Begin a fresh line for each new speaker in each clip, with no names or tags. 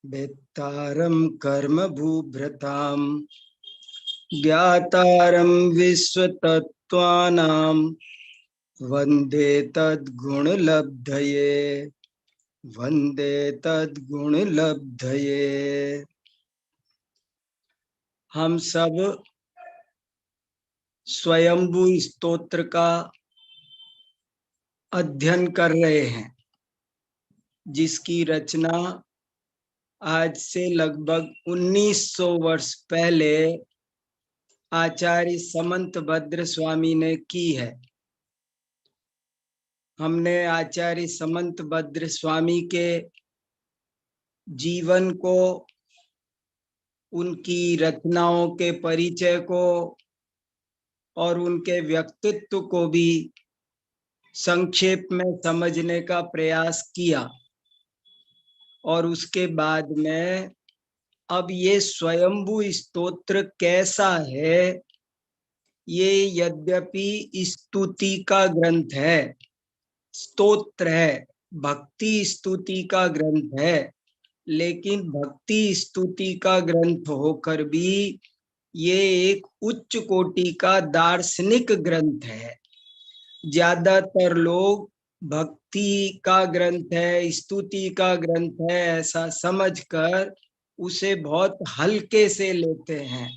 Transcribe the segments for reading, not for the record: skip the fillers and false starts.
वेत्तारं कर्म भूभृतां ज्ञातारं विश्वतत्त्वानां वन्दे तद्गुणलब्धये वन्दे तद्गुणलब्धये। हम सब स्वयंभू स्तोत्र का अध्ययन कर रहे हैं, जिसकी रचना आज से लगभग 1900 वर्ष पहले आचार्य समंतभद्र स्वामी ने की है। हमने आचार्य समंतभद्र स्वामी के जीवन को, उनकी रचनाओं के परिचय को और उनके व्यक्तित्व को भी संक्षेप में समझने का प्रयास किया। और उसके बाद में अब ये स्वयंभू स्तोत्र कैसा है, ये यद्यपि स्तुति का ग्रंथ है, स्तोत्र है, भक्ति स्तुति का ग्रंथ है, लेकिन भक्ति स्तुति का ग्रंथ होकर भी ये एक उच्च कोटि का दार्शनिक ग्रंथ है। ज्यादातर लोग भक्ति का ग्रंथ है, स्तुति का ग्रंथ है ऐसा समझकर उसे बहुत हल्के से लेते हैं,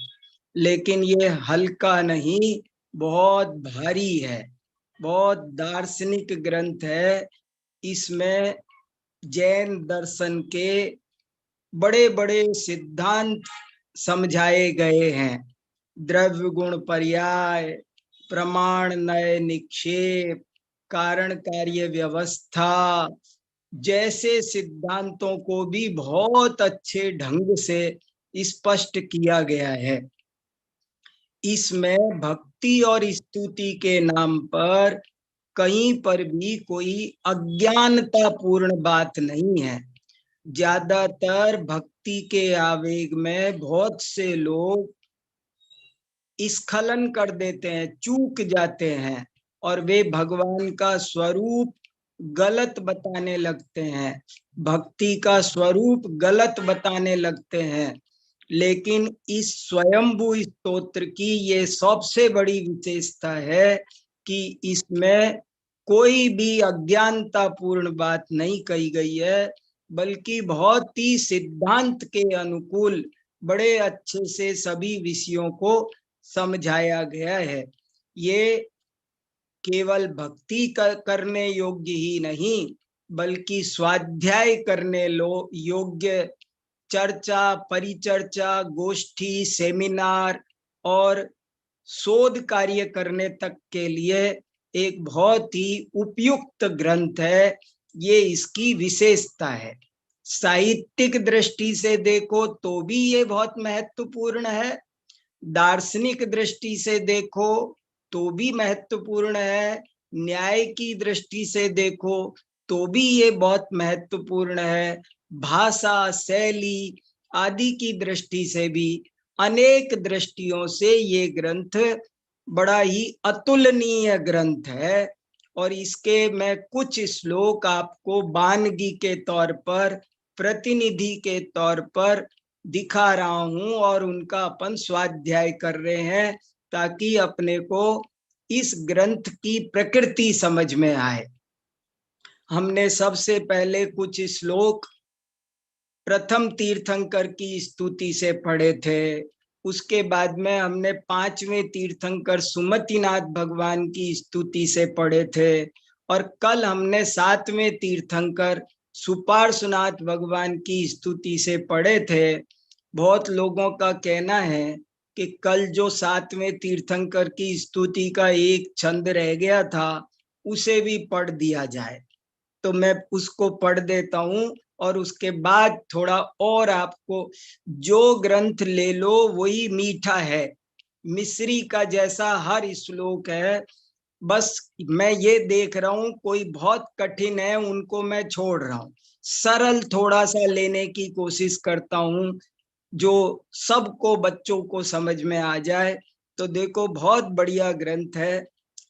लेकिन ये हल्का नहीं, बहुत भारी है, बहुत दार्शनिक ग्रंथ है। इसमें जैन दर्शन के बड़े बड़े सिद्धांत समझाए गए हैं। द्रव्य गुण पर्याय, प्रमाण नय निक्षेप, कारण कार्य व्यवस्था जैसे सिद्धांतों को भी बहुत अच्छे ढंग से स्पष्ट किया गया है। इसमें भक्ति और स्तुति के नाम पर कहीं पर भी कोई अज्ञानतापूर्ण बात नहीं है। ज्यादातर भक्ति के आवेग में बहुत से लोग स्खलन कर देते हैं, चूक जाते हैं और वे भगवान का स्वरूप गलत बताने लगते हैं, भक्ति का स्वरूप गलत बताने लगते हैं। लेकिन इस स्वयंभू स्तोत्र की ये सबसे बड़ी विशेषता है कि इसमें कोई भी अज्ञानतापूर्ण बात नहीं कही गई है, बल्कि बहुत ही सिद्धांत के अनुकूल बड़े अच्छे से सभी विषयों को समझाया गया है। ये केवल भक्ति करने योग्य ही नहीं, बल्कि स्वाध्याय करने योग्य, चर्चा, परिचर्चा, गोष्ठी, सेमिनार और शोध कार्य करने तक के लिए एक बहुत ही उपयुक्त ग्रंथ है। ये इसकी विशेषता है। साहित्यिक दृष्टि से देखो तो भी ये बहुत महत्वपूर्ण है, दार्शनिक दृष्टि से देखो तो भी महत्वपूर्ण है, न्याय की दृष्टि से देखो तो भी ये बहुत महत्वपूर्ण है, भाषा, शैली आदि की दृष्टि से भी अनेक दृष्टियों से ये ग्रंथ बड़ा ही अतुलनीय ग्रंथ है। और इसके मैं कुछ श्लोक आपको वानगी के तौर पर, प्रतिनिधि के तौर पर दिखा रहा हूं और उनका अपन स्वाध्याय कर रहे हैं, ताकि अपने को इस ग्रंथ की प्रकृति समझ में आए। हमने सबसे पहले कुछ श्लोक प्रथम तीर्थंकर की स्तुति से पढ़े थे, उसके बाद में हमने पांचवें तीर्थंकर सुमतिनाथ भगवान की स्तुति से पढ़े थे, और कल हमने सातवें तीर्थंकर सुपार्श्वनाथ भगवान की स्तुति से पढ़े थे। बहुत लोगों का कहना है कि कल जो सातवें तीर्थंकर की स्तुति का एक छंद रह गया था उसे भी पढ़ दिया जाए, तो मैं उसको पढ़ देता हूं और उसके बाद थोड़ा और आपको, जो ग्रंथ ले लो वही मीठा है, मिश्री का जैसा हर श्लोक है। बस मैं ये देख रहा हूं कोई बहुत कठिन है उनको मैं छोड़ रहा हूं, सरल थोड़ा सा लेने की कोशिश करता हूं जो सबको, बच्चों को समझ में आ जाए। तो देखो बहुत बढ़िया ग्रंथ है।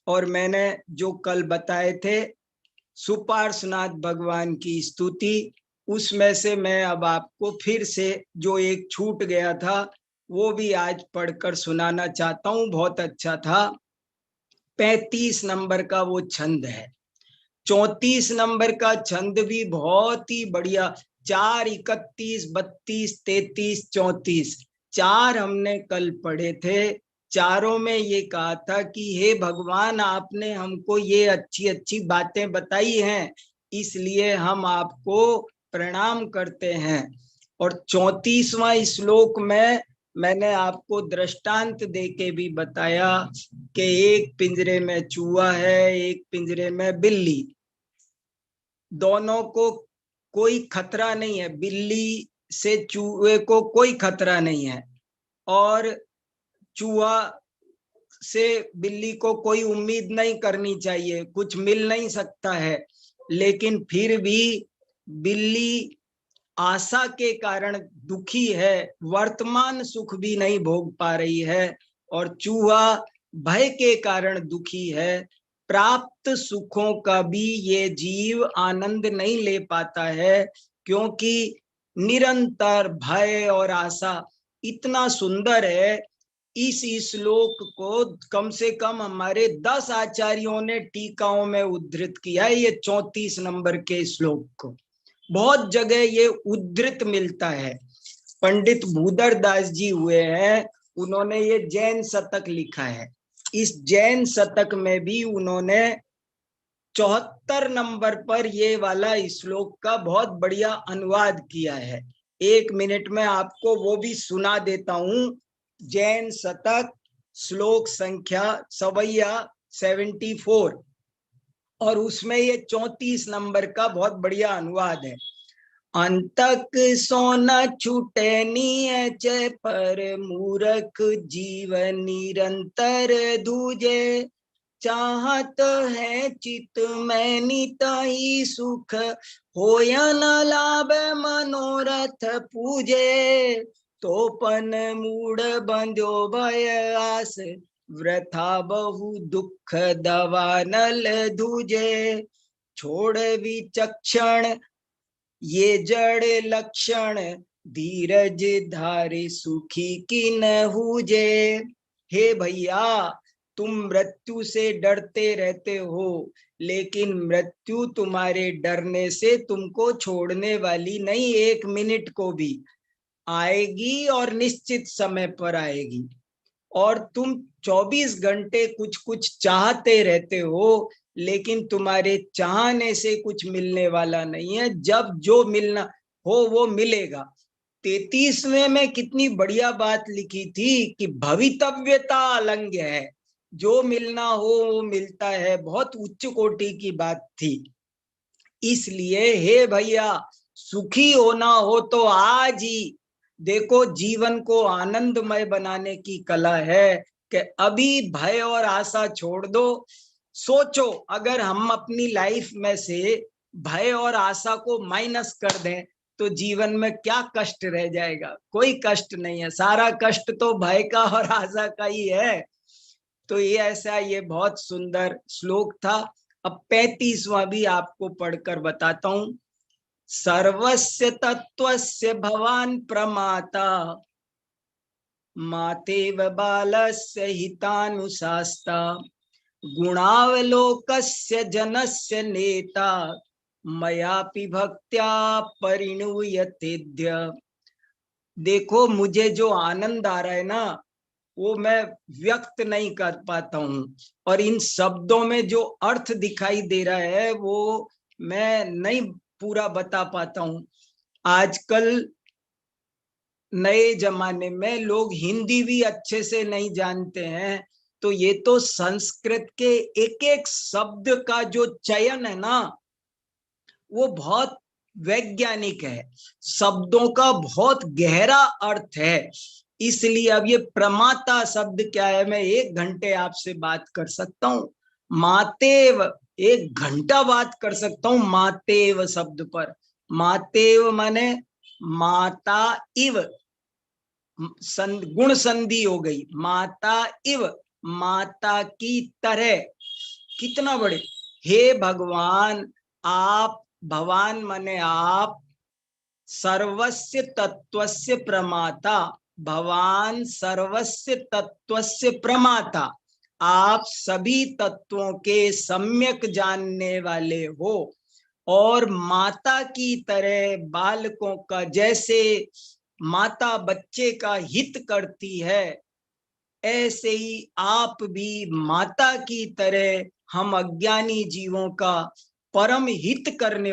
और मैंने जो कल बताए थे सुपार्श्वनाथ भगवान की स्तुति, उसमें से मैं अब आपको फिर से जो एक छूट गया था वो भी आज पढ़कर सुनाना चाहता हूँ। बहुत अच्छा था। 35 नंबर का वो छंद है। 34 नंबर का छंद भी बहुत ही बढ़िया। 4, 31, 32, 33, 34 चार हमने कल पढ़े थे। चारों में ये कहा था कि हे भगवान, आपने हमको ये अच्छी अच्छी बातें बताई हैं, इसलिए हम आपको प्रणाम करते हैं। और 34वां श्लोक में मैंने आपको दृष्टांत देके भी बताया कि एक पिंजरे में चूहा है, एक पिंजरे में बिल्ली। दोनों को कोई खतरा नहीं है, बिल्ली से चूहे को कोई खतरा नहीं है, और चूहा से बिल्ली को कोई उम्मीद नहीं करनी चाहिए, कुछ मिल नहीं सकता है। लेकिन फिर भी बिल्ली आशा के कारण दुखी है, वर्तमान सुख भी नहीं भोग पा रही है, और चूहा भय के कारण दुखी है। प्राप्त सुखों का भी ये जीव आनंद नहीं ले पाता है, क्योंकि निरंतर भय और आशा। इतना सुंदर है। इस श्लोक को कम से कम हमारे 10 आचार्यों ने टीकाओं में उद्धृत किया है, ये 34 नंबर के श्लोक को। बहुत जगह ये उद्धृत मिलता है। पंडित भूदर दास जी हुए हैं, उन्होंने ये जैन शतक लिखा है। इस जैन शतक में भी उन्होंने 74 नंबर पर ये वाला श्लोक का बहुत बढ़िया अनुवाद किया है। 1 मिनट में आपको वो भी सुना देता हूं। जैन शतक श्लोक संख्या सवैया 74, और उसमें ये 34 नंबर का बहुत बढ़िया अनुवाद है। अंतक सोना छूटे नीच पर मूरख जीवन निरंतर दूजे। चाहत है चित में निताई सुख होया न लाभ मनोरथ पूजे। तो पन मूड बंध्यो भय आस वृथा बहु दुख दवानल दूजे। छोड़ विचक्षण ये जड़ लक्षण धीरज धारे सुखी की न हुजे। हे भैया, तुम मृत्यु से डरते रहते हो, लेकिन मृत्यु तुम्हारे डरने से तुमको छोड़ने वाली नहीं, 1 मिनट को भी आएगी और निश्चित समय पर आएगी। और तुम 24 घंटे कुछ कुछ चाहते रहते हो, लेकिन तुम्हारे चाहने से कुछ मिलने वाला नहीं है। जब जो मिलना हो वो मिलेगा। 33वें में कितनी बढ़िया बात लिखी थी कि भवितव्यता अलंघ्य है, जो मिलना हो वो मिलता है। बहुत उच्च कोटि की बात थी। इसलिए हे भैया, सुखी होना हो तो आज ही देखो, जीवन को आनंदमय बनाने की कला है कि अभी भय और आशा छोड़ दो। सोचो, अगर हम अपनी लाइफ में से भय और आशा को माइनस कर दें तो जीवन में क्या कष्ट रह जाएगा? कोई कष्ट नहीं है, सारा कष्ट तो भय का और आशा का ही है। तो ये ऐसा, ये बहुत सुंदर श्लोक था। अब 35वां भी आपको पढ़कर बताता हूं। सर्वस्य तत्वस्य भवान प्रमाता मातेव बालस्य हितानुशास्ता गुणावलोकस्य जनस्य नेता मयापि भक्त्या परिणुयतेद्य। देखो, मुझे जो आनंद आ रहा है ना, वो मैं व्यक्त नहीं कर पाता हूँ, और इन शब्दों में जो अर्थ दिखाई दे रहा है वो मैं नहीं पूरा बता पाता हूँ। आजकल नए जमाने में लोग हिंदी भी अच्छे से नहीं जानते हैं, तो ये तो संस्कृत के एक एक शब्द का जो चयन है ना, वो बहुत वैज्ञानिक है। शब्दों का बहुत गहरा अर्थ है। इसलिए अब ये प्रमाता शब्द क्या है, मैं 1 घंटे आपसे बात कर सकता हूँ। मातेव, 1 घंटा बात कर सकता हूँ मातेव शब्द पर। मातेव माने माता इव, गुण संधि हो गई, माता इव, माता की तरह। कितना बड़े! हे भगवान, आप, भगवान माने आप, सर्वस्य तत्वस्य प्रमाता, भवान सर्वस्य तत्वस्य प्रमाता, आप सभी तत्वों के सम्यक जानने वाले हो। और माता की तरह बालकों का, जैसे माता बच्चे का हित करती है, ऐसे ही आप भी माता की तरह हम अज्ञानी जीवों का परम हित करने।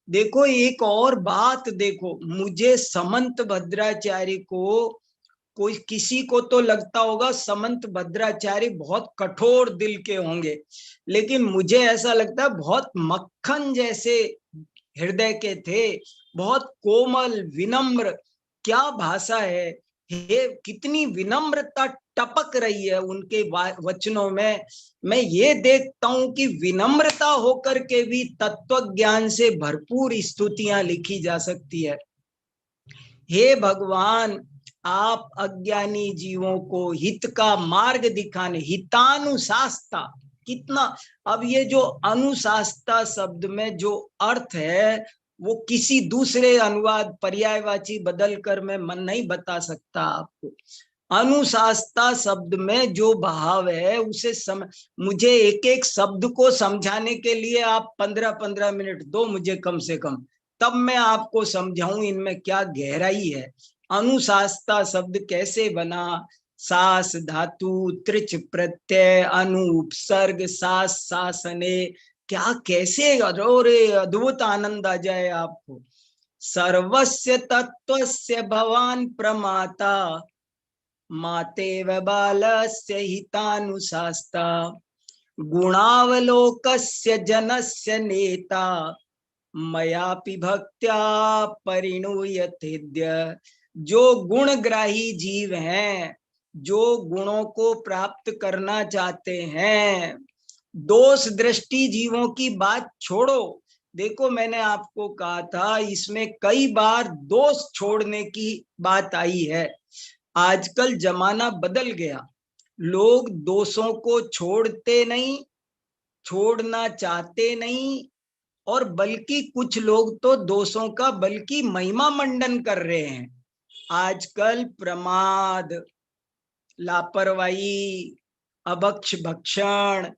देखो एक और बात देखो, मुझे समंत भद्राचार्य को, कोई किसी को तो लगता होगा समंत भद्राचार्य बहुत कठोर दिल के होंगे, लेकिन मुझे ऐसा लगता है बहुत मक्खन जैसे हृदय के थे, बहुत कोमल विनम्र। क्या भाषा है, हे कितनी विनम्रता टपक रही है उनके वचनों में। मैं ये देखता हूं कि विनम्रता होकर के भी तत्व ज्ञान से भरपूर स्तुतियां लिखी जा सकती है। हे भगवान, आप अज्ञानी जीवों को हित का मार्ग दिखाने, हितानुशास्ता, कितना। अब ये जो अनुशास्ता शब्द में जो अर्थ है, वो किसी दूसरे अनुवाद पर्यायवाची बदल कर मैं मन नहीं बता सकता आपको। अनुशास्ता शब्द में जो भाव है उसे मुझे एक एक शब्द को समझाने के लिए आप 15-15 मिनट दो मुझे कम से कम, तब मैं आपको समझाऊं इनमें क्या गहराई है। अनुशास्ता शब्द कैसे बना? सास धातु, त्रिच प्रत्यय, अनु उपसर्ग, सास शासने, क्या कैसे, अरे अद्भुत आनंद आ जाए आपको। सर्वस्य तत्वस्य भवान प्रमाता, मातेव बालस्य हितानुशास्ता, गुणावलोकस्य जनस्य नेता, मयापि भक्त्या परिणूयतेद्य। जो गुणग्राही जीव हैं, जो गुणों को प्राप्त करना चाहते हैं, दोष दृष्टि जीवों की बात छोड़ो। देखो मैंने आपको कहा था इसमें कई बार दोष छोड़ने की बात आई है। आजकल जमाना बदल गया, लोग दोषों को छोड़ते नहीं, छोड़ना चाहते नहीं, और बल्कि कुछ लोग तो दोषों का बल्कि महिमा मंडन कर रहे हैं। आजकल प्रमाद, लापरवाही, अभक्ष भक्षण,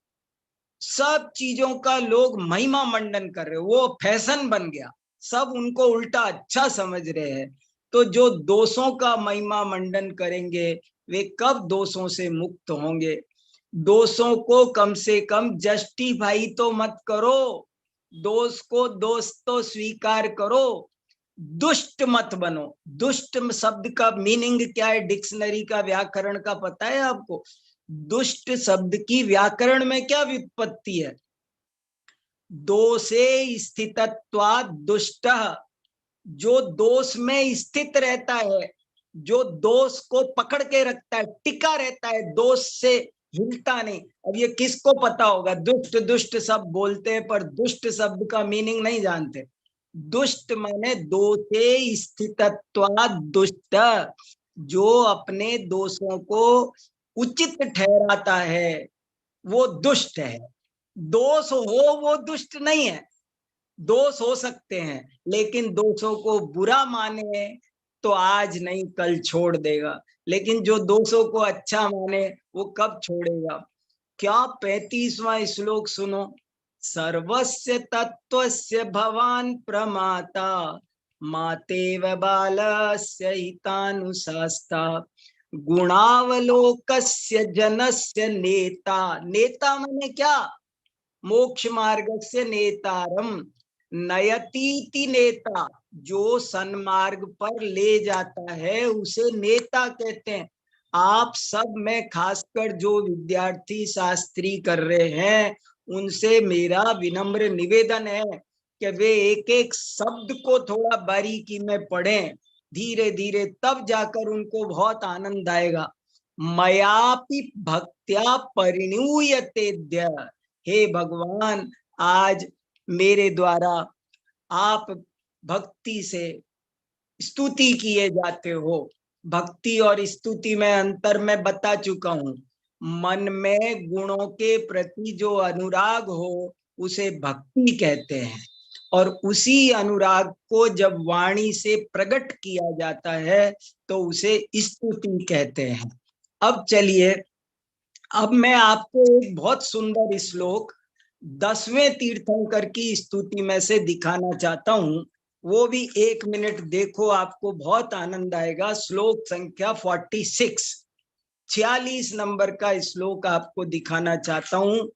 सब चीजों का लोग महिमा मंडन कर रहे हैं, वो फैशन बन गया, सब उनको उल्टा अच्छा समझ रहे हैं। तो जो दोषों का महिमा मंडन करेंगे वे कब दोषों से मुक्त होंगे? दोषों को कम से कम जस्टिफाई तो मत करो, दोष को दोष तो स्वीकार करो, दुष्ट मत बनो। दुष्ट शब्द का मीनिंग क्या है? डिक्शनरी का, व्याकरण का पता है आपको? दुष्ट शब्द की व्याकरण में क्या व्युत्पत्ति है? दोषे स्थितत्वात् दुष्टः, जो दोष में स्थित रहता है, जो दोष को पकड़ के रखता है, टिका रहता है, दोष से हिलता नहीं। अब ये किसको पता होगा? दुष्ट दुष्ट सब बोलते हैं पर दुष्ट शब्द का मीनिंग नहीं जानते। दुष्ट माने दोषे स्थितत्वात् दुष्ट, जो अपने दोषों को उचित ठहराता है वो दुष्ट है। दोष हो वो दुष्ट नहीं है। दोष हो सकते हैं, लेकिन दोषों को बुरा माने तो आज नहीं कल छोड़ देगा, लेकिन जो दोषों को अच्छा माने वो कब छोड़ेगा? क्या 35वां श्लोक सुनो। सर्वस्य तत्वस्य भवान प्रमाता, मातेव बालस्य हितानुशास्ता, गुणावलोकस्य जनस्य नेता। नेता माने क्या? मोक्ष मार्ग से नेतारम, नयतीति नेता, जो सन्मार्ग पर ले जाता है उसे नेता कहते हैं। आप सब में खासकर जो विद्यार्थी शास्त्री कर रहे हैं उनसे मेरा विनम्र निवेदन है कि वे एक एक शब्द को थोड़ा बारीकी में पढ़ें, धीरे धीरे, तब जाकर उनको बहुत आनंद आएगा। मयापि भक्त्या परिणूयतेद्य, हे भगवान, आज मेरे द्वारा आप भक्ति से स्तुति किए जाते हो। भक्ति और स्तुति में अंतर मैं बता चुका हूं। मन में गुणों के प्रति जो अनुराग हो उसे भक्ति कहते हैं, और उसी अनुराग को जब वाणी से प्रकट किया जाता है तो उसे स्तुति कहते हैं। अब चलिए, अब मैं आपको एक बहुत सुंदर श्लोक 10वें तीर्थंकर की स्तुति में से दिखाना चाहता हूं। वो भी 1 मिनट देखो, आपको बहुत आनंद आएगा। श्लोक संख्या 46 नंबर का श्लोक आपको दिखाना चाहता हूं।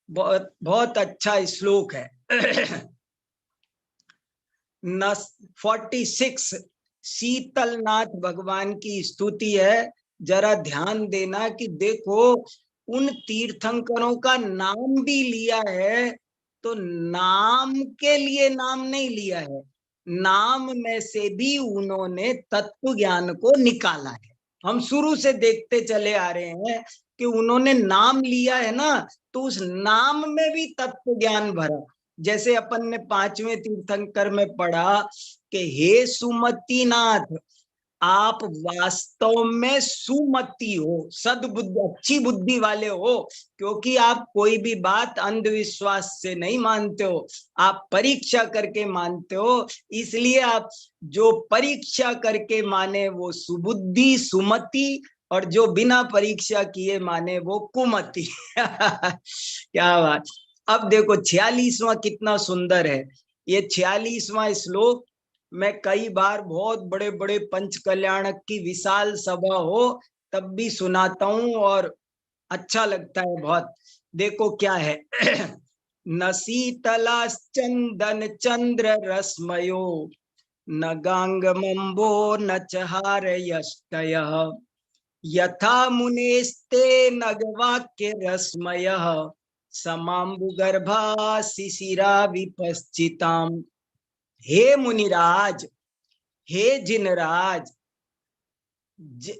बहुत बहुत अच्छा श्लोक है। 46 शीतलनाथ भगवान की स्तुति है। जरा ध्यान देना कि देखो, उन तीर्थंकरों का नाम भी लिया है, तो नाम के लिए नाम नहीं लिया है, नाम में से भी उन्होंने तत्व ज्ञान को निकाला है। हम शुरू से देखते चले आ रहे हैं कि उन्होंने नाम लिया है ना, तो उस नाम में भी तत्व ज्ञान भरा। जैसे अपन ने 5वें तीर्थंकर में पढ़ा कि हे सुमतिनाथ, आप वास्तव में सुमति हो, सद्बुद्धि, अच्छी बुद्धि वाले हो, क्योंकि आप कोई भी बात अंधविश्वास से नहीं मानते हो, आप परीक्षा करके मानते हो। इसलिए आप जो परीक्षा करके माने वो सुबुद्धि सुमति, और जो बिना परीक्षा किए माने वो कुमति। क्या बात। अब देखो 46वां कितना सुंदर है। ये 46वां श्लोक मैं कई बार बहुत बड़े बड़े पंच कल्याणक की विशाल सभा हो तब भी सुनाता हूं और अच्छा लगता है बहुत। देखो क्या है। न शीतलाश्चंदन चंद्र रश्मयो, न गांगमंबो न चहारयष्टयः, यथा मुनेस्ते नगवाक्य रश्मयः, समाम्बुगर्भा शिशिरा विपश्चिताम। हे मुनिराज, हे जिनराज,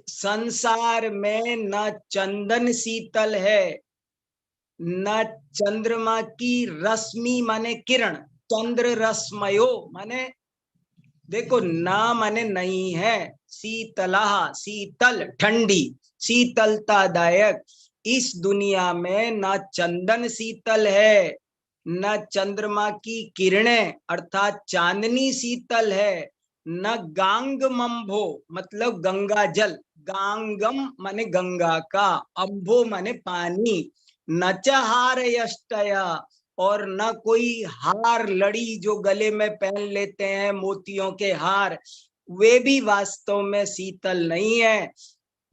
संसार में न चंदन शीतल है, न चंद्रमा की रश्मि माने किरण, चंद्र रश्मयो माने देखो, ना माने नहीं है, शीतला शीतल ठंडी, शीतलतादायक। इस दुनिया में न चंदन शीतल है, न चंद्रमा की किरणें अर्थात चांदनी शीतल है, न गांगमंभो मतलब गंगा जल, गांगम माने गंगा का, अंभो माने पानी, न चहार यष्टया, और न कोई हार लड़ी जो गले में पहन लेते हैं मोतियों के हार, वे भी वास्तव में शीतल नहीं है।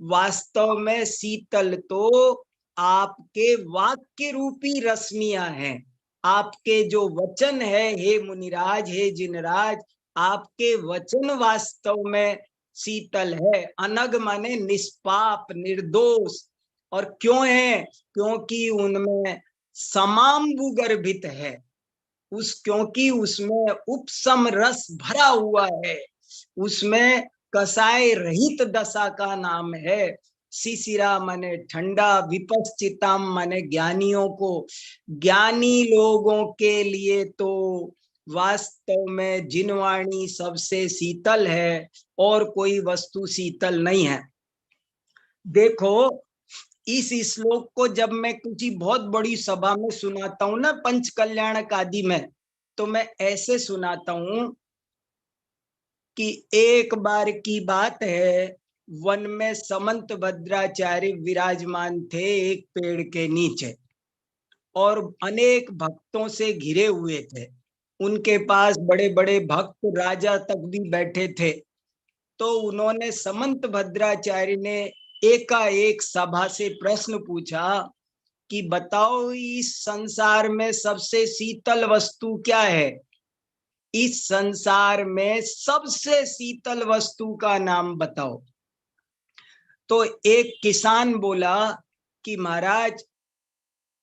वास्तव में शीतल तो आपके वाक्य रूपी रश्मियां हैं, आपके जो वचन है हे मुनिराज, हे जिनराज, आपके वचन वास्तव में शीतल है। अनग माने निष्पाप निर्दोष। और क्यों है? क्योंकि उनमें समाम्बु गर्भित है, क्योंकि उसमें उपसम रस भरा हुआ है, उसमें कसाय रहित दशा का नाम है। शिशिरा माने ठंडा, विपश्चिताम माने ज्ञानियों को, ज्ञानी लोगों के लिए तो वास्तव में जिनवाणी सबसे शीतल है, और कोई वस्तु शीतल नहीं है। देखो, इस श्लोक को जब मैं किसी बहुत बड़ी सभा में सुनाता हूं ना, पंच कल्याणक आदि में, तो मैं ऐसे सुनाता हूं कि एक बार की बात है, वन में समंत भद्राचार्य विराजमान थे एक पेड़ के नीचे, और अनेक भक्तों से घिरे हुए थे। उनके पास बड़े बड़े भक्त राजा तक भी बैठे थे। तो उन्होंने समंत भद्राचार्य ने एकाएक सभा से प्रश्न पूछा कि बताओ, इस संसार में सबसे शीतल वस्तु क्या है? इस संसार में सबसे शीतल वस्तु का नाम बताओ। तो एक किसान बोला कि महाराज,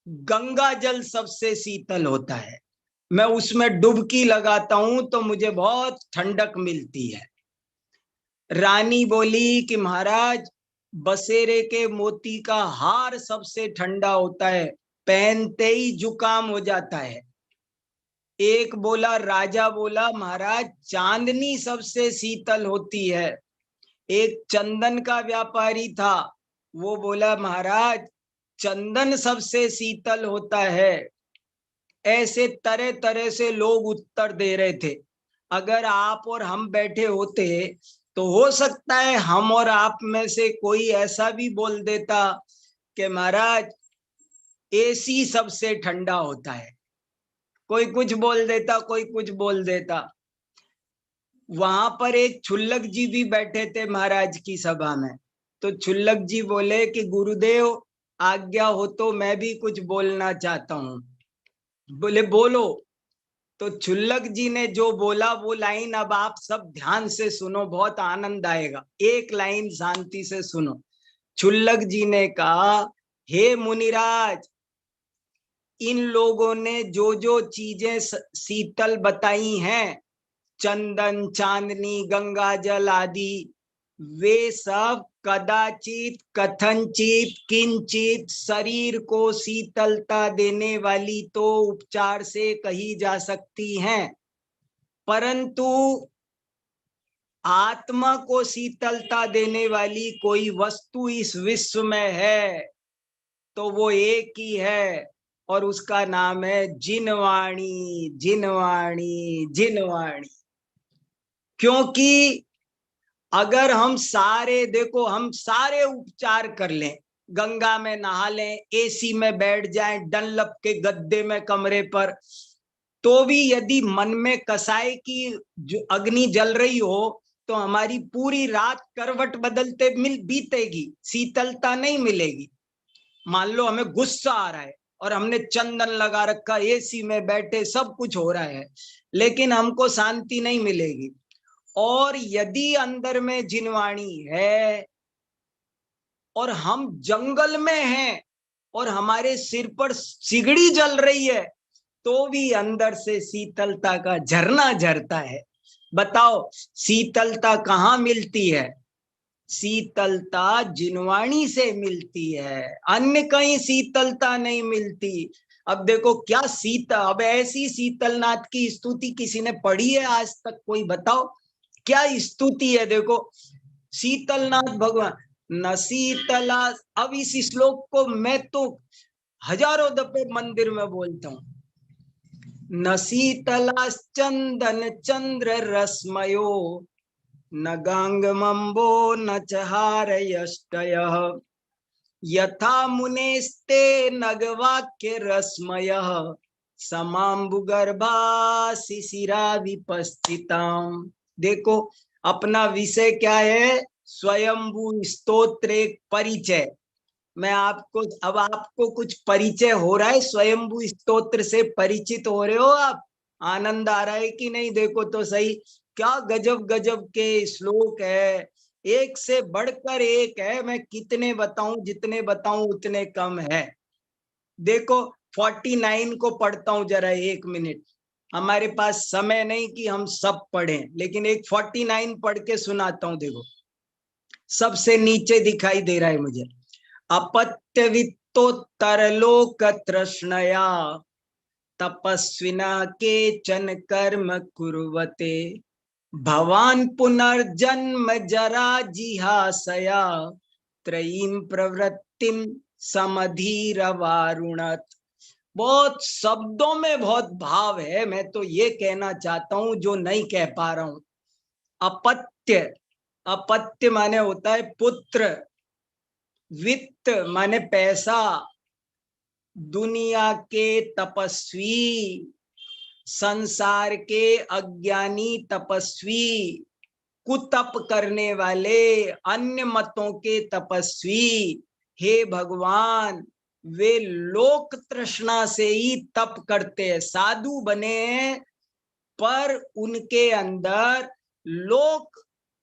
गंगा जल सबसे शीतल होता है, मैं उसमें डुबकी लगाता हूं तो मुझे बहुत ठंडक मिलती है। रानी बोली कि महाराज, बसेरे के मोती का हार सबसे ठंडा होता है, पहनते ही जुकाम हो जाता है। एक बोला, राजा बोला, महाराज चांदनी सबसे शीतल होती है। एक चंदन का व्यापारी था, वो बोला, महाराज चंदन सबसे शीतल होता है। ऐसे तरह तरह से लोग उत्तर दे रहे थे। अगर आप और हम बैठे होते तो हो सकता है हम और आप में से कोई ऐसा भी बोल देता कि महाराज एसी सबसे ठंडा होता है। कोई कुछ बोल देता, कोई कुछ बोल देता। वहां पर एक छुल्लक जी भी बैठे थे महाराज की सभा में। तो छुल्लक जी बोले कि गुरुदेव आज्ञा हो तो मैं भी कुछ बोलना चाहता हूँ। बोले बोलो। तो छुल्लक जी ने जो बोला वो लाइन अब आप सब ध्यान से सुनो, बहुत आनंद आएगा। एक लाइन शांति से सुनो। छुल्लक जी ने कहा, हे मुनिराज, इन लोगों ने जो जो चीजें शीतल बताई हैं, चंदन, चांदनी, गंगा जल आदि, वे सब कदाचित, कथनचित, किंचित शरीर को शीतलता देने वाली तो उपचार से कही जा सकती हैं, परंतु आत्मा को शीतलता देने वाली कोई वस्तु इस विश्व में है तो वो एक ही है, और उसका नाम है जिनवाणी, जिनवाणी, जिनवाणी। क्योंकि अगर हम सारे, देखो, हम सारे उपचार कर लें, गंगा में नहा लें, एसी में बैठ जाएं, डनलप के गद्दे में कमरे पर, तो भी यदि मन में कसाई की जो अग्नि जल रही हो तो हमारी पूरी रात करवट बदलते बीतेगी, शीतलता नहीं मिलेगी। मान लो हमें गुस्सा आ रहा है और हमने चंदन लगा रखा, एसी में बैठे, सब कुछ हो रहा है, लेकिन हमको शांति नहीं मिलेगी। और यदि अंदर में जिनवाणी है और हम जंगल में हैं और हमारे सिर पर सिगड़ी जल रही है, तो भी अंदर से शीतलता का झरना झरता है। बताओ शीतलता कहाँ मिलती है? शीतलता जिनवाणी से मिलती है, अन्य कहीं शीतलता नहीं मिलती। अब देखो क्या अब ऐसी शीतलनाथ की स्तुति किसी ने पढ़ी है आज तक? कोई बताओ क्या स्तुति है? देखो शीतलनाथ भगवान न शीतला। अब इस श्लोक को मैं तो हजारों दफे मंदिर में बोलता हूँ। न शीतलाश्चंदन चंद्र रश्मयो, न गांगमंबो न चहारयष्टयः, यथा मुनेस्ते नगवाक्य रश्मयः, समाम्बुगर्भा शिशिरा विपस्थिताम। देखो अपना विषय क्या है? स्वयंभू स्तोत्र, एक परिचय। मैं आपको, अब आपको कुछ परिचय हो रहा है, स्वयंभू स्तोत्र से परिचित हो रहे हो आप? आनंद आ रहा है कि नहीं? देखो तो सही, क्या गजब गजब के श्लोक है, एक से बढ़कर एक है। मैं कितने बताऊं, जितने बताऊं उतने कम है। देखो 49 को पढ़ता हूं जरा, 1 मिनट। हमारे पास समय नहीं कि हम सब पढ़ें, लेकिन एक 49 पढ़ के सुनाता हूं। देखो सबसे नीचे दिखाई दे रहा है मुझे, अपत्य वित्तोत्तरलोक तृष्णया, तपस्विना केचन कर्म कुर्वते, भवान पुनर्जन्म जरा जिहासया, त्रयीम प्रवृत्तिम समधीर वारुणत। बहुत शब्दों में बहुत भाव है। मैं तो ये कहना चाहता हूं जो नहीं कह पा रहा हूं। अपत्य, अपत्य माने होता है पुत्र, वित्त माने पैसा, दुनिया के तपस्वी, संसार के अज्ञानी तपस्वी, कुतप करने वाले, अन्य मतों के तपस्वी, हे भगवान वे लोक तृष्णा से ही तप करते हैं, साधु बने हैं, पर उनके अंदर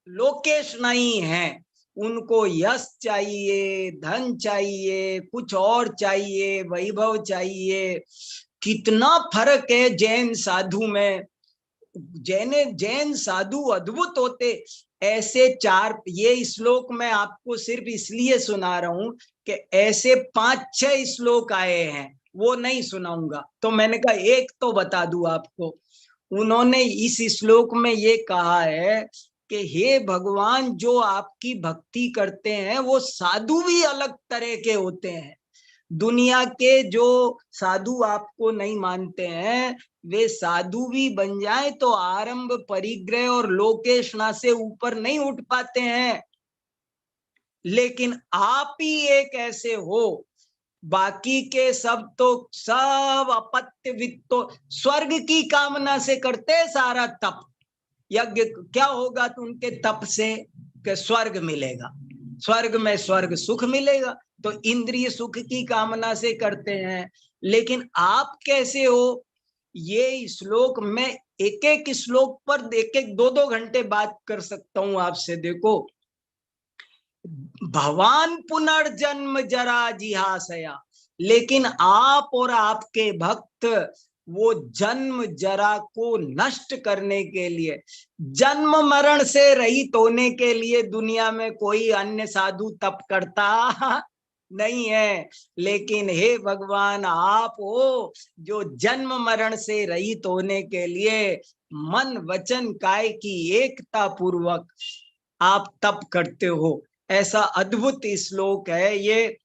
लोकेश नहीं है। उनको यश चाहिए, धन चाहिए, कुछ और चाहिए, वैभव चाहिए। कितना फर्क है जैन साधु में। जैन साधु अद्भुत होते। ऐसे चार, ये श्लोक मैं आपको सिर्फ इसलिए सुना रहा हूं कि ऐसे 5-6 श्लोक आए हैं, वो नहीं सुनाऊंगा, तो मैंने कहा एक तो बता दूं आपको। उन्होंने इस श्लोक में ये कहा है कि हे भगवान, जो आपकी भक्ति करते हैं वो साधु भी अलग तरह के होते हैं। दुनिया के जो साधु आपको नहीं मानते हैं वे साधु भी बन जाए तो आरंभ परिग्रह और लोकेशना से ऊपर नहीं उठ पाते हैं। लेकिन आप ही एक ऐसे हो, बाकी के सब अपत्य वित्तो स्वर्ग की कामना से करते सारा तप यज्ञ। क्या होगा तो उनके तप से कि स्वर्ग मिलेगा, स्वर्ग में स्वर्ग सुख मिलेगा, तो इंद्रिय सुख की कामना से करते हैं। लेकिन आप कैसे हो, ये श्लोक में एक एक श्लोक पर एक एक दो दो घंटे बात कर सकता हूं आपसे। देखो, भगवान पुनर्जन्म जरा जिहासया, लेकिन आप और आपके भक्त वो जन्म जरा को नष्ट करने के लिए, जन्म मरण से रहित होने के लिए दुनिया में कोई अन्य साधु तप करता नहीं है। लेकिन हे भगवान, आप हो जो जन्म मरण से रहित होने के लिए मन वचन काय की एकता पूर्वक आप तप करते हो। ऐसा अद्भुत श्लोक है ये,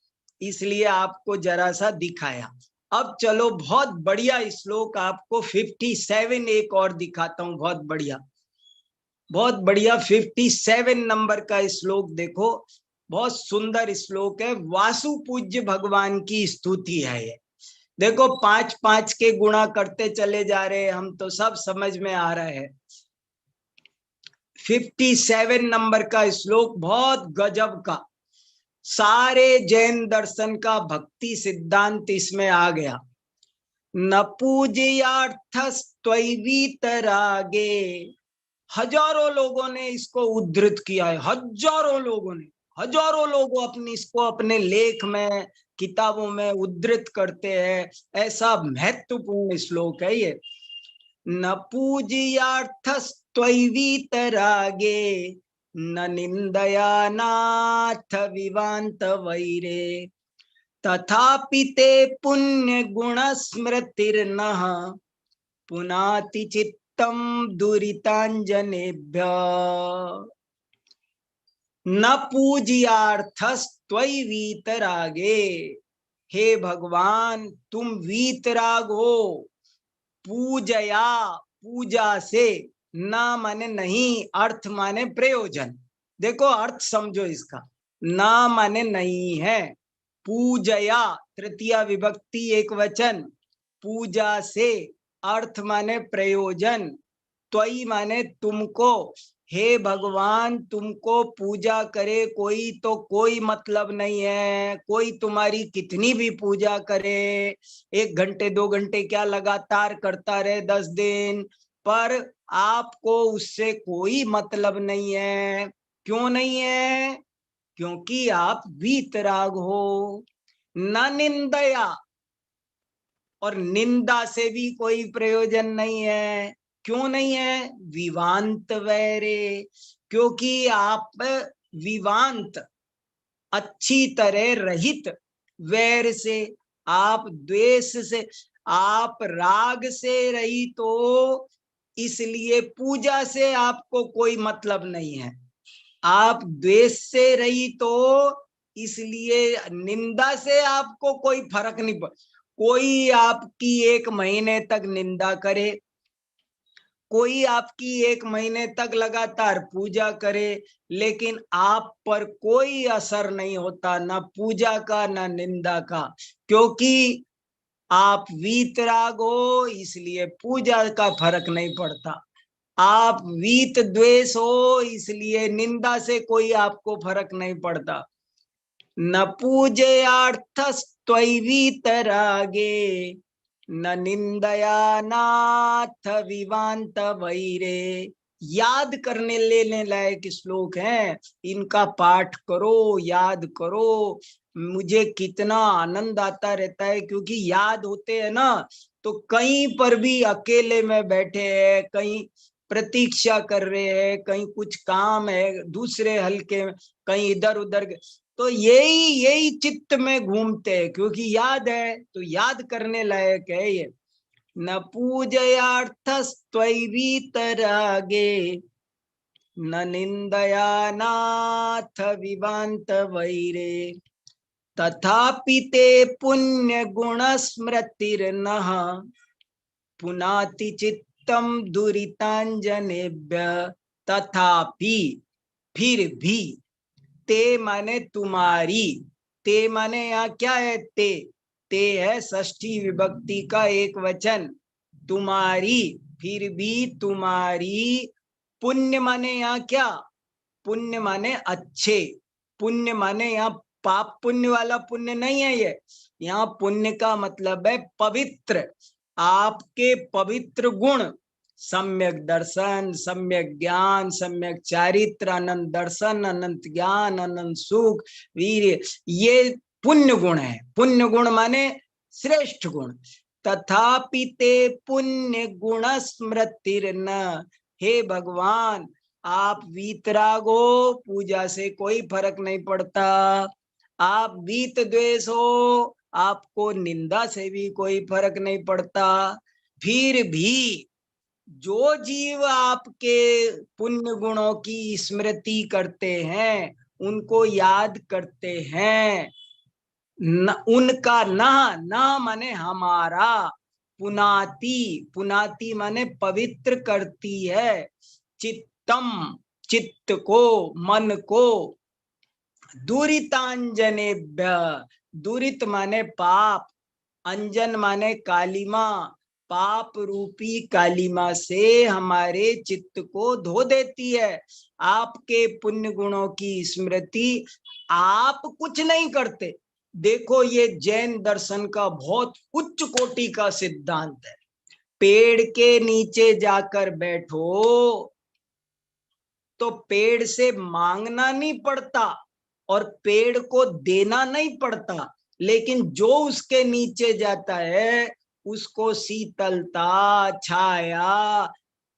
इसलिए आपको जरा सा दिखाया। अब चलो, बहुत बढ़िया श्लोक आपको 57 एक और दिखाता हूं। बहुत बढ़िया, बहुत बढ़िया 57 नंबर का श्लोक देखो, बहुत सुंदर श्लोक है। वासु पूज्य भगवान की स्तुति है ये। देखो, 5 5 के गुणा करते चले जा रहे हैं हम, तो सब समझ में आ रहा है। 57 नंबर का श्लोक बहुत गजब का, सारे जैन दर्शन का भक्ति सिद्धांत इसमें आ गया। न पूजयार्थस्त्वैवीतरागे, हजारों लोगों ने इसको उद्धृत किया है, हजारों लोगों ने, हजारों लोग अपनी इसको अपने लेख में किताबों में उद्धृत करते हैं। ऐसा महत्वपूर्ण श्लोक है ये। न पूजयार्थस्त्वैवीतरागे न निंदया नाथ विवांत वैरे, तथापि ते पुण्य गुण स्मृतिर्नः पुनाति चित्तम दुरितांजनेभ्य। न पूजयार्थस्त्वयि वीतरागे, हे भगवान तुम वीतराग हो। पूजया, पूजा से, न माने नहीं, अर्थ माने प्रयोजन। देखो अर्थ समझो इसका, न माने नहीं है, पूजया तृतीया विभक्ति एक वचन, पूजा से, अर्थ माने प्रयोजन, त्वयि माने तुमको। हे भगवान, तुमको पूजा करे कोई तो कोई मतलब नहीं है, कोई तुम्हारी कितनी भी पूजा करे, 1 घंटे 2 घंटे क्या लगातार करता रहे 10 दिन, पर आपको उससे कोई मतलब नहीं है। क्यों नहीं है? क्योंकि आप वीतराग हो। न निंदया, और निंदा से भी कोई प्रयोजन नहीं है। क्यों नहीं है? विवांत वैरे, क्योंकि आप विवांत, अच्छी तरह रहित, वैर से, आप द्वेष से, आप राग से रहित हो, इसलिए पूजा से आपको कोई मतलब नहीं है। आप द्वेष से रहित हो, इसलिए निंदा से आपको कोई फर्क नहीं पड़। कोई आपकी 1 महीने तक निंदा करे, कोई आपकी 1 महीने तक लगातार पूजा करे, लेकिन आप पर कोई असर नहीं होता, ना पूजा का ना निंदा का, क्योंकि आप वीतराग हो, इसलिए पूजा का फर्क नहीं पड़ता। आप वीत द्वेष हो, इसलिए निंदा से कोई आपको फर्क नहीं पड़ता। न पूजयार्थस्त्वयि वीतरागे न निंदया नाथ विवांत वैरे। याद करने लेने लायक श्लोक हैं, इनका पाठ करो, याद करो। मुझे कितना आनंद आता रहता है, क्योंकि याद होते हैं ना, तो कहीं पर भी अकेले में बैठे हैं, कहीं प्रतीक्षा कर रहे हैं, कहीं कुछ काम है दूसरे हल्के में, कहीं इधर उधर, तो यही यही चित्त में घूमते हैं, क्योंकि याद है, तो याद करने लायक है ये। न पूजयार्थस्त्वयि वीतरागे न निंदया नाथ विवांत वैरे, तथापि ते पुण्य गुण स्मृतिर्नः पुनाति चित्तम दुरितांजनेभ्य। तथापि, फिर भी, ते माने तुम्हारी, ते माने यहाँ क्या है, ते है षष्ठी विभक्ति का एक वचन, तुम्हारी, फिर भी तुम्हारी, पुण्य माने यहाँ क्या, पुण्य माने अच्छे, पुण्य माने यहाँ पाप पुण्य वाला पुण्य नहीं है, ये यहाँ पुण्य का मतलब है पवित्र, आपके पवित्र गुण, सम्यक दर्शन, सम्यक ज्ञान, सम्यक चारित्र, अनंत दर्शन, अनंत ज्ञान, अनंत सुख, वीर, ये पुण्य गुण है। पुण्य गुण माने श्रेष्ठ गुण। तथापि ते पुण्य गुण स्मृतिर्न, हे भगवान आप वीतराग हो, पूजा से कोई फर्क नहीं पड़ता, आप वीत द्वेष हो, आपको निंदा से भी कोई फर्क नहीं पड़ता, फिर भी जो जीव आपके पुण्य गुणों की स्मृति करते हैं, उनको याद करते हैं, न, उनका न माने हमारा, पुनाति, पुनाति माने पवित्र करती है, चित्तम, चित्त को, मन को, दुरितांजनेभ्य, दुरित माने पाप, अंजन माने कालिमा, पाप रूपी कालिमा से हमारे चित्त को धो देती है। आपके पुण्य गुणों की स्मृति, आप कुछ नहीं करते। देखो ये जैन दर्शन का बहुत उच्च कोटि का सिद्धांत है, पेड़ के नीचे जाकर बैठो तो पेड़ से मांगना नहीं पड़ता और पेड़ को देना नहीं पड़ता, लेकिन जो उसके नीचे जाता है उसको शीतलता, छाया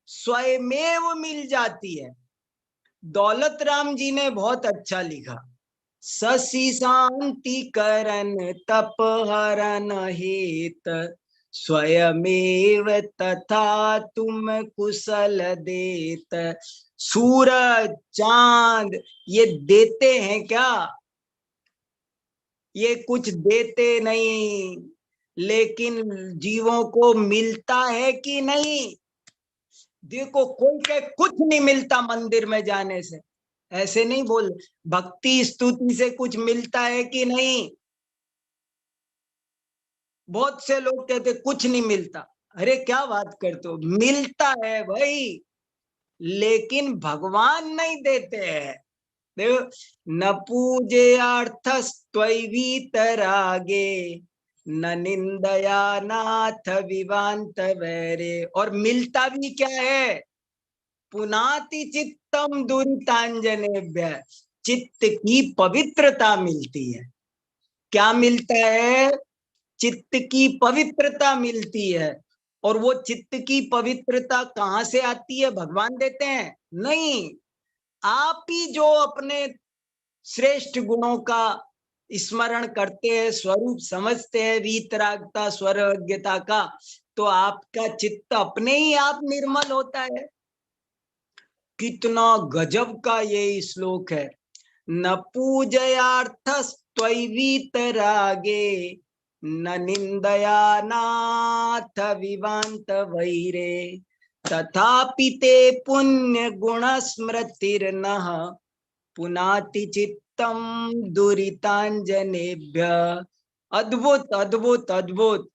स्वयमेव मिल जाती है। दौलत राम जी ने बहुत अच्छा लिखा, शशि शांति करन तप हरन हेत, स्वयमेव तथा तुम कुशल देत। सूरज चांद ये देते हैं क्या, ये कुछ देते नहीं, लेकिन जीवों को मिलता है कि नहीं। देखो कोई के कुछ नहीं मिलता मंदिर में जाने से, ऐसे नहीं बोल, भक्ति स्तुति से कुछ मिलता है कि नहीं। बहुत से लोग कहते कुछ नहीं मिलता, अरे क्या बात करते हो, मिलता है भाई, लेकिन भगवान नहीं देते हैं। देखो, न पूजे अर्थस्त्वैवीतरागे, न निंदया नाथ विवांत वैरे, और मिलता भी क्या है, पुनाति चित्तम दुरितांजनेभ्य, चित्त की पवित्रता मिलती है। क्या मिलता है, चित्त की पवित्रता मिलती है। और वो चित्त की पवित्रता कहाँ से आती है, भगवान देते हैं नहीं, आप ही जो अपने श्रेष्ठ गुणों का स्मरण करते हैं, स्वरूप समझते हैं वीतरागता स्वरज्ञता का, तो आपका चित्त अपने ही आप निर्मल होता है। कितना गजब का ये श्लोक है, न पूजयार्थस्त्वैवीतरागे, न निंदया नाथ विवांत वैरे, तथापि ते पुण्य गुण स्मृतिर्नः पुनाति चित्तम दुरितांजनेभ्य। अद्भुत अद्भुत अद्भुत,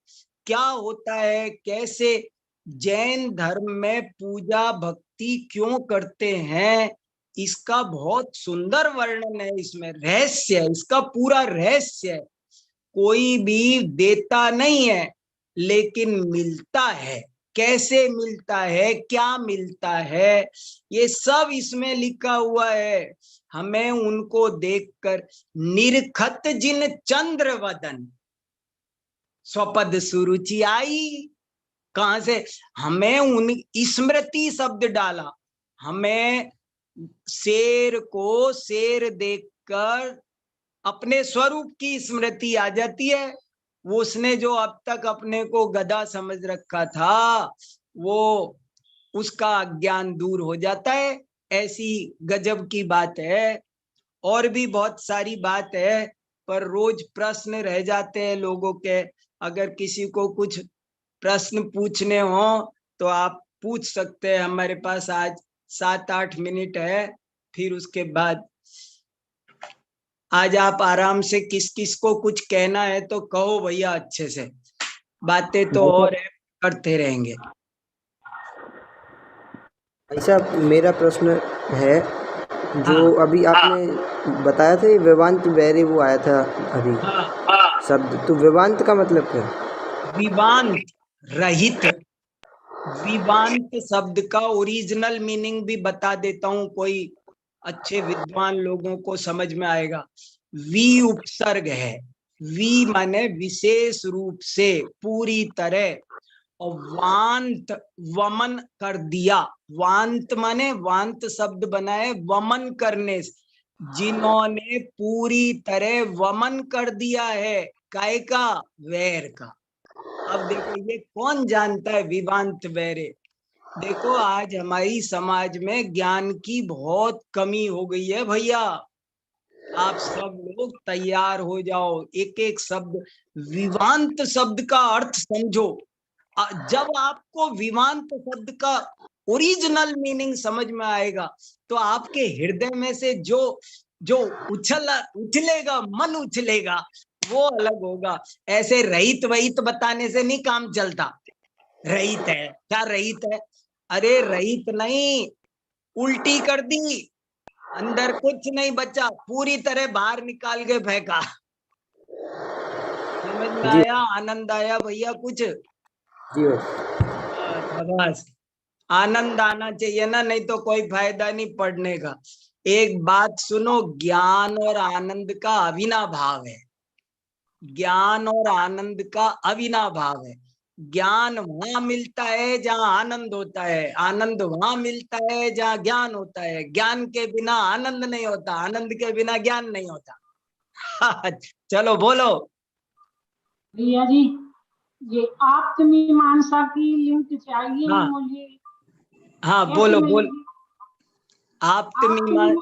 क्या होता है, कैसे जैन धर्म में पूजा भक्ति क्यों करते हैं, इसका बहुत सुंदर वर्णन है, इसमें रहस्य है, इसका पूरा रहस्य है। कोई भी देता नहीं है लेकिन मिलता है, कैसे मिलता है, क्या मिलता है, ये सब इसमें लिखा हुआ है। हमें उनको देखकर निरखत जिन चंद्र वदन स्वपद सुरुचि आई, कहां से, हमें उन स्मृति शब्द डाला, हमें शेर को शेर देखकर अपने स्वरूप की स्मृति आ जाती है। वो उसने जो अब तक अपने को गधा समझ रखा था, वो उसका ज्ञान दूर हो जाता है। ऐसी गजब की बात है, और भी बहुत सारी बात है, पर रोज प्रश्न रह जाते हैं लोगों के। अगर किसी को कुछ प्रश्न पूछने हो तो आप पूछ सकते हैं। हमारे पास आज 7-8 मिनट है, फिर उसके बाद आज आप आराम से किस किस को कुछ कहना है तो कहो भैया, अच्छे से। बातें तो और है, करते रहेंगे।
भाई साहब, मेरा प्रश्न है जो
हाँ
अभी आपने बताया था, ये वेदांत वैरे वो आया था अभी
हाँ।
शब्द, तो वेदांत का मतलब क्या?
विवांत रहित। विवांत शब्द का ओरिजिनल मीनिंग भी बता देता हूं, कोई अच्छे विद्वान लोगों को समझ में आएगा। वी उपसर्ग है। वी माने विशेष रूप से, पूरी तरह। और वांत वमन कर दिया। वांत माने, वांत शब्द बना है वमन करने से। जिन्होंने पूरी तरह वमन कर दिया है, काय का? वैर का। अब देखो, ये कौन जानता है विवांत वैरे? देखो, आज हमारी समाज में ज्ञान की बहुत कमी हो गई है भैया। आप सब लोग तैयार हो जाओ, एक एक शब्द, विवांत शब्द का अर्थ समझो। जब आपको विवांत शब्द का ओरिजिनल मीनिंग समझ में आएगा तो आपके हृदय में से जो जो उछलेगा, मन उछलेगा, वो अलग होगा। ऐसे रहित वहित बताने से नहीं काम चलता। रहित है क्या? रहित है? अरे रहित नहीं, उल्टी कर दी, अंदर कुछ नहीं बचा, पूरी तरह बाहर निकाल के फेंका। समझ में
जी
आया? आनंद आया भैया कुछ?
जी भाई।
बस आनंद आना चाहिए ना, नहीं तो कोई फायदा नहीं पढ़ने का। एक बात सुनो, ज्ञान और आनंद का अविनाभाव भाव है। ज्ञान और आनंद का अविनाभाव भाव है। ज्ञान वहां मिलता है जहां आनंद होता है, आनंद वहां मिलता है जहां ज्ञान होता है। ज्ञान के बिना आनंद नहीं होता, आनंद के बिना ज्ञान नहीं होता। चलो बोलो
भैया जी, ये आत्मीमांसा की लिंक चाहिए
हाँ
मुझे,
हाँ,
कैसे
बोलो बोलो।
मिलेगी?
आत्मीमान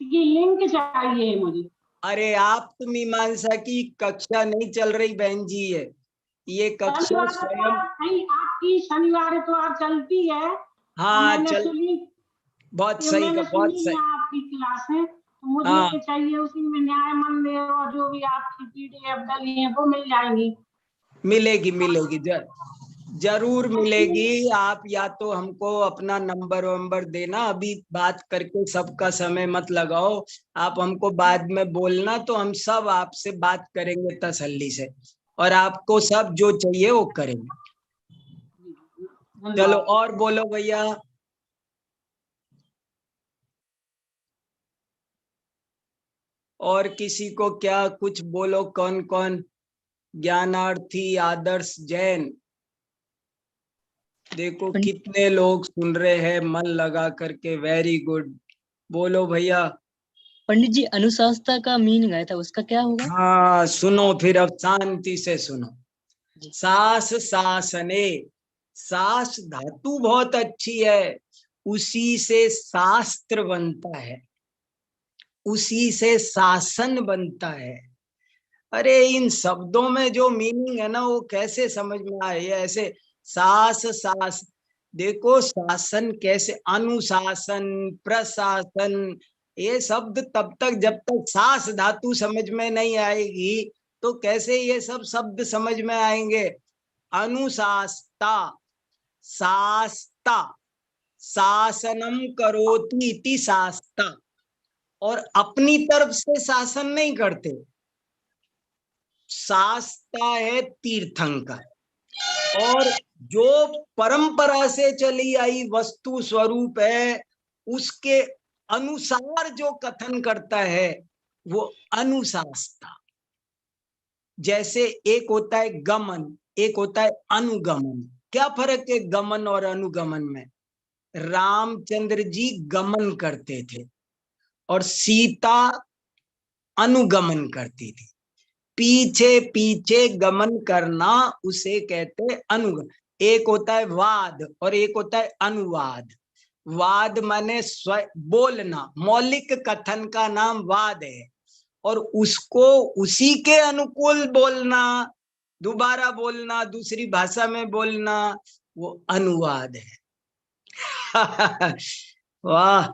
की लिंक चाहिए मुझे।
अरे आत्मीमांसा की कक्षा नहीं चल रही बहन जी, ये कक्षा
शनिवार तो
स्वयं।
नहीं, आपकी शनिवार तो आज चलती है, और
हाँ
मैंने
चल,
सुनी,
बहुत
ये
सही का,
मैंने
बहुत
सुनी है
सही।
आपकी क्लास है, तो मुझे
हाँ
चाहिए उसी में न्याय मंदिर और जो भी आपकी पीडीएफ डली है वो मिल जाएंगी।
मिलेगी मिलेगी, जरूर मिलेगी। आप या तो हमको अपना नंबर वंबर देना, अभी बात करके सबका समय मत लगाओ। आप हमको बाद में बोलना, तो हम सब आपसे बात करेंगे तसल्ली से, और आपको सब जो चाहिए वो करेंगे। चलो
धन्यवाद।
और बोलो भैया। और किसी को क्या कुछ बोलो, कौन कौन? ज्ञानार्थी आदर्श जैन, देखो कितने लोग सुन रहे हैं मन लगा करके। वेरी गुड, बोलो भैया।
पंडित जी, अनुशासता का मीनिंग आया था, उसका क्या होगा?
हाँ सुनो, फिर अब शांति से सुनो।
जी।
सास सासने, सास धातु बहुत अच्छी है, उसी से शास्त्र बनता है, उसी से शासन बनता है। अरे इन शब्दों में जो मीनिंग है ना, वो कैसे समझ में आए? ऐसे सास सास, देखो शासन कैसे, अनुशासन, प्रशासन, ये शब्द तब तक जब तक सास धातु समझ में नहीं आएगी तो कैसे ये सब शब्द समझ में आएंगे? अनुशास्ता, शास्ता, शासनम करोति इति शास्ता। और अपनी तरफ से शासन नहीं करते। शास्ता है तीर्थंकर, और जो परंपरा से चली आई वस्तु स्वरूप है, उसके अनुसार जो कथन करता है वो अनुशास्ता। जैसे एक होता है गमन, एक होता है अनुगमन। क्या फर्क है गमन और अनुगमन में? रामचंद्र जी गमन करते थे और सीता अनुगमन करती थी। पीछे पीछे गमन करना उसे कहते अनुगमन। एक होता है वाद और एक होता है अनुवाद। वाद माने बोलना, मौलिक कथन का नाम वाद है। और उसको उसी के अनुकूल बोलना, दोबारा बोलना, दूसरी भाषा में बोलना, वो अनुवाद है। वाह,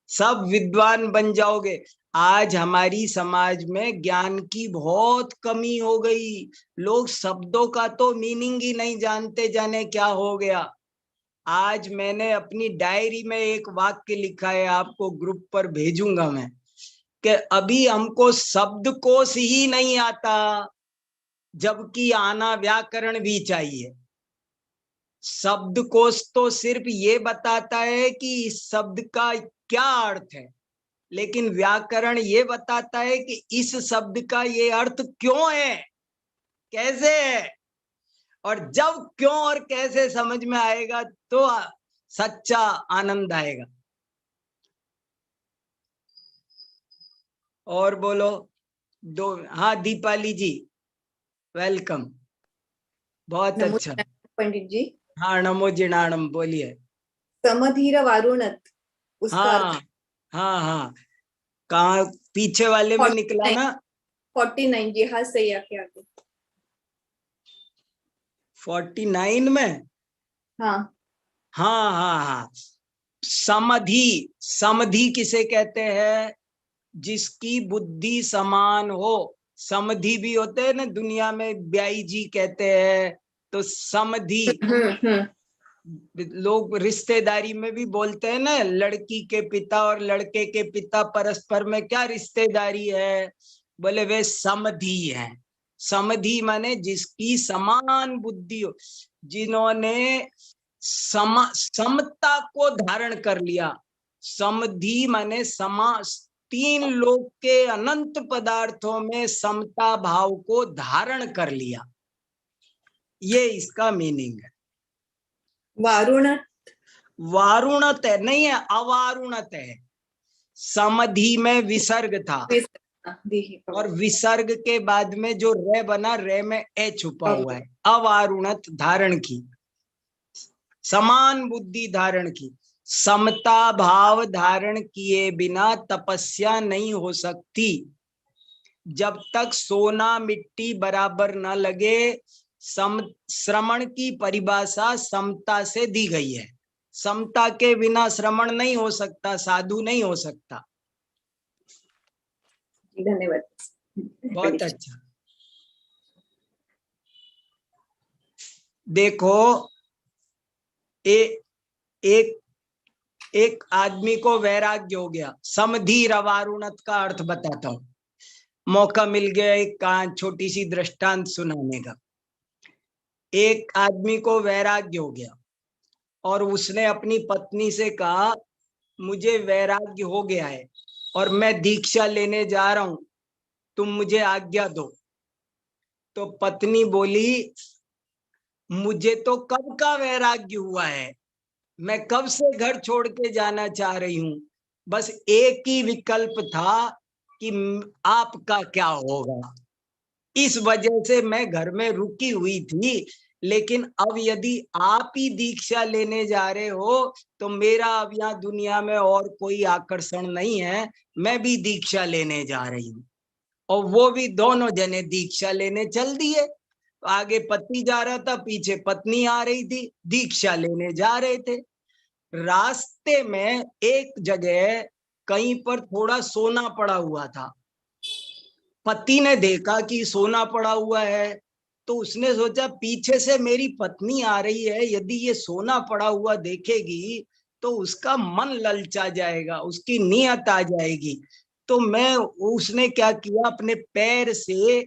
सब विद्वान बन जाओगे। आज हमारी समाज में ज्ञान की बहुत कमी हो गई। लोग शब्दों का तो मीनिंग ही नहीं जानते, जाने क्या हो गया। आज मैंने अपनी डायरी में एक वाक्य लिखा है, आपको ग्रुप पर भेजूंगा मैं, कि अभी हमको शब्दकोश ही नहीं आता, जबकि आना व्याकरण भी चाहिए। शब्दकोश तो सिर्फ ये बताता है कि इस शब्द का क्या अर्थ है, लेकिन व्याकरण ये बताता है कि इस शब्द का ये अर्थ क्यों है, कैसे है। और जब क्यों और कैसे समझ में आएगा तो सच्चा आनंद आएगा। और बोलो दो। हाँ दीपाली जी, वेलकम, बहुत अच्छा।
नमो पंडित जी।
हाँ नमो जिणाणम, बोलिए।
समधीर वारुणत, उसका
हाँ हाँ हाँ, कहाँ पीछे वाले में निकला ना?
49 जी, हाँ सही आके आगे।
49 में?
हाँ
हाँ हाँ हाँ, समधि। समधि किसे कहते हैं? जिसकी बुद्धि समान हो। समधि भी होते हैं ना दुनिया में, ब्याई जी कहते हैं, तो समधि। लोग रिश्तेदारी में भी बोलते हैं ना, लड़की के पिता और लड़के के पिता परस्पर में क्या रिश्तेदारी है, बोले वे समधि है। समधि माने जिसकी समान बुद्धि हो, जिन्होंने समता को धारण कर लिया। समधि माने समा, तीन लोक के अनंत पदार्थों में समता भाव को धारण कर लिया, ये इसका मीनिंग है।
वारुणत,
वारुणत है नहीं है, अवारुणत है। समधि में विसर्ग था, और विसर्ग के बाद में जो रे बना, रे में ए छुपा हुआ है। अवारुणत धारण की, समान बुद्धि धारण की। समता भाव धारण किए बिना तपस्या नहीं हो सकती। जब तक सोना मिट्टी बराबर न लगे, श्रमण की परिभाषा समता से दी गई है। समता के बिना श्रमण नहीं हो सकता, साधु नहीं हो सकता।
धन्यवाद।
बहुत अच्छा। देखो, एक आदमी को वैराग्य हो गया। समधीर अवारुणत का अर्थ बताता हूं, मौका मिल गया एक छोटी सी दृष्टांत सुनाने का। एक आदमी को वैराग्य हो गया और उसने अपनी पत्नी से कहा, मुझे वैराग्य हो गया है और मैं दीक्षा लेने जा रहा हूं, तुम मुझे आज्ञा दो। तो पत्नी बोली, मुझे तो कब का वैराग्य हुआ है, मैं कब से घर छोड़ के जाना चाह रही हूं, बस एक ही विकल्प था कि आपका क्या होगा। इस वजह से मैं घर में रुकी हुई थी, लेकिन अब यदि आप ही दीक्षा लेने जा रहे हो तो मेरा अब यहाँ दुनिया में और कोई आकर्षण नहीं है, मैं भी दीक्षा लेने जा रही हूँ। और वो भी दोनों जने दीक्षा लेने चल दिए। आगे पति जा रहा था, पीछे पत्नी आ रही थी, दीक्षा लेने जा रहे थे। रास्ते में एक जगह कहीं पर थोड़ा सोना पड़ा हुआ था। पति ने देखा कि सोना पड़ा हुआ है, तो उसने सोचा पीछे से मेरी पत्नी आ रही है, यदि ये सोना पड़ा हुआ देखेगी तो उसका मन ललचा जाएगा, उसकी नियत आ जाएगी। तो उसने क्या किया, अपने पैर से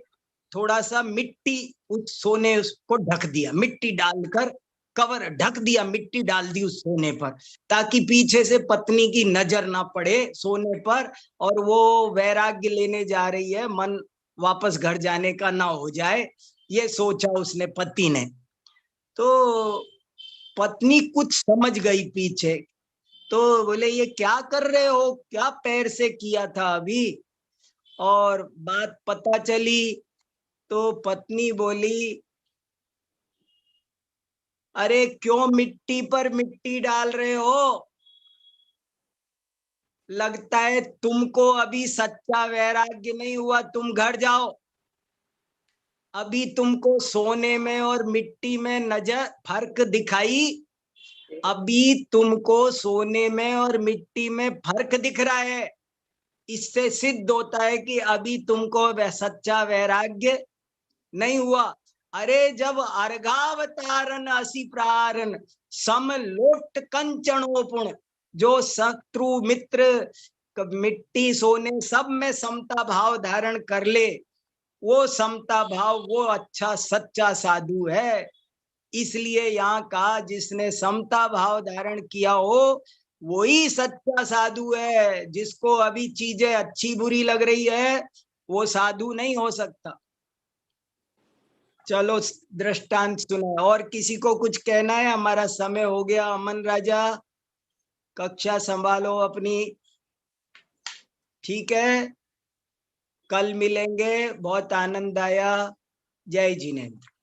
थोड़ा सा मिट्टी उस सोने को ढक दिया, मिट्टी डालकर कवर ढक दिया, मिट्टी डाल दी उस सोने पर, ताकि पीछे से पत्नी की नजर ना पड़े सोने पर और वो वैराग्य लेने जा रही है, मन वापस घर जाने का ना हो जाए। ये सोचा उसने, पति ने। तो पत्नी कुछ समझ गई पीछे, तो बोले, ये क्या कर रहे हो, क्या पैर से किया था अभी? और बात पता चली तो पत्नी बोली, अरे क्यों मिट्टी पर मिट्टी डाल रहे हो? लगता है तुमको अभी सच्चा वैराग्य नहीं हुआ, तुम घर जाओ। अभी तुमको सोने में और मिट्टी में नजर फर्क दिखाई, अभी तुमको सोने में और मिट्टी में फर्क दिख रहा है। इससे सिद्ध होता है कि अभी तुमको सच्चा वैराग्य नहीं हुआ। अरे जब अर्घावतारण असी प्रारण समलोट कंचनोपुण, जो शत्रु मित्र मिट्टी सोने सब में समता भाव धारण कर ले, वो समता भाव वो अच्छा सच्चा साधु है। इसलिए यहाँ का जिसने समता भाव धारण किया हो वही सच्चा साधु है। जिसको अभी चीजें अच्छी बुरी लग रही है वो साधु नहीं हो सकता। चलो दृष्टांत सुना। और किसी को कुछ कहना है? हमारा समय हो गया। अमन राजा कक्षा संभालो अपनी। ठीक है, कल मिलेंगे। बहुत आनंद आया। जय जिनेंद्र।